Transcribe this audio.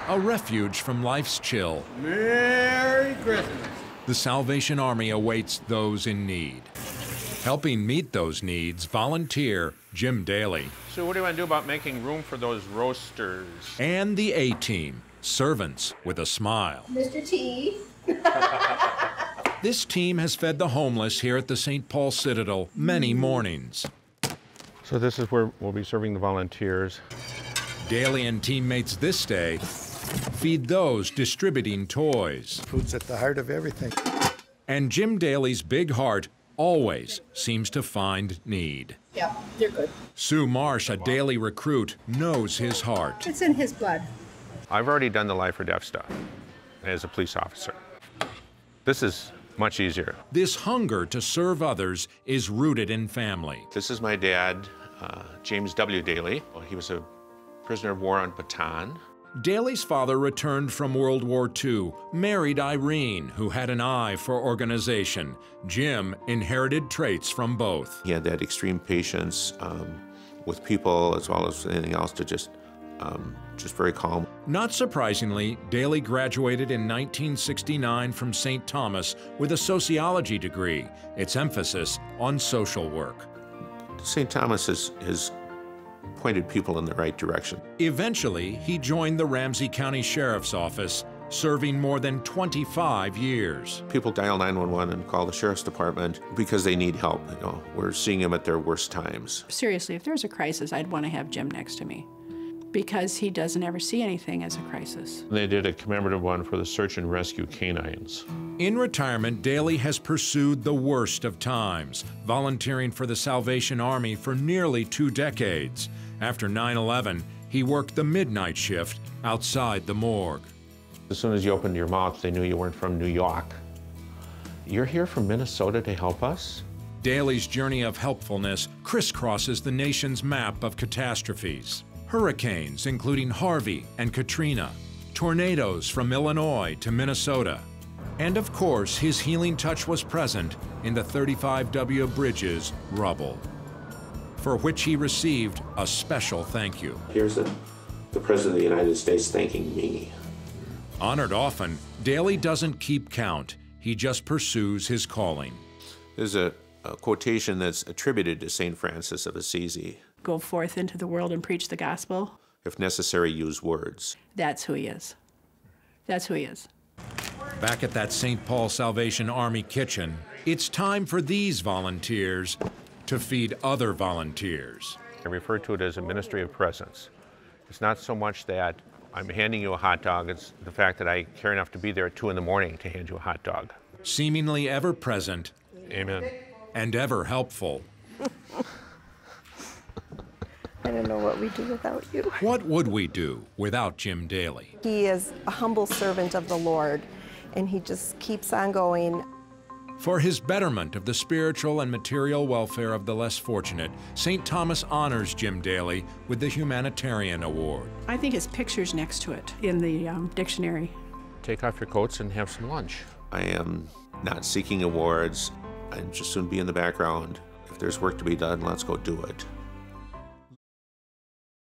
a refuge from life's chill. Merry Christmas. The Salvation Army awaits those in need. Helping meet those needs, volunteer Jim Daly. So what do you want to do about making room for those roasters? And the A-Team, servants with a smile. Mr. T. This team has fed the homeless here at the St. Paul Citadel many mornings. So this is where we'll be serving the volunteers. Daly and teammates this day feed those distributing toys. Food's at the heart of everything. And Jim Daly's big heart always seems to find need. Yep, they're good. Sue Marsh, a Daly recruit, knows his heart. It's in his blood. I've already done the life or death stuff as a police officer. This is much easier. This hunger to serve others is rooted in family. This is my dad, James W. Daly. He was a prisoner of war on Bataan. Daly's father returned from World War II, married Irene, who had an eye for organization. Jim inherited traits from both. He had that extreme patience with people as well as anything else, to just very calm. Not surprisingly, Daly graduated in 1969 from St. Thomas with a sociology degree, its emphasis on social work. St. Thomas has pointed people in the right direction. Eventually, he joined the Ramsey County Sheriff's Office, serving more than 25 years. People dial 911 and call the Sheriff's Department because they need help. You know, we're seeing them at their worst times. Seriously, if there's a crisis, I'd want to have Jim next to me, because he doesn't ever see anything as a crisis. They did a commemorative one for the search and rescue canines. In retirement, Daly has pursued the worst of times, volunteering for the Salvation Army for nearly 2 decades. After 9/11, he worked the midnight shift outside the morgue. As soon as you opened your mouth, they knew you weren't from New York. You're here from Minnesota to help us? Daly's journey of helpfulness crisscrosses the nation's map of catastrophes. Hurricanes, including Harvey and Katrina, tornadoes from Illinois to Minnesota. And of course, his healing touch was present in the 35W Bridge's rubble, for which he received a special thank you. Here's the President of the United States thanking me. Honored often, Daly doesn't keep count. He just pursues his calling. There's a quotation that's attributed to St. Francis of Assisi. Go forth into the world and preach the gospel. If necessary, use words. That's who he is. That's who he is. Back at that St. Paul Salvation Army kitchen, it's time for these volunteers to feed other volunteers. I refer to it as a ministry of presence. It's not so much that I'm handing you a hot dog, it's the fact that I care enough to be there at 2 in the morning to hand you a hot dog. Seemingly ever present. Amen. And ever helpful. I don't know what we'd do without you. What would we do without Jim Daly? He is a humble servant of the Lord, and he just keeps on going. For his betterment of the spiritual and material welfare of the less fortunate, St. Thomas honors Jim Daly with the Humanitarian Award. I think his picture's next to it in the dictionary. Take off your coats and have some lunch. I am not seeking awards. I'd just soon be in the background. If there's work to be done, let's go do it.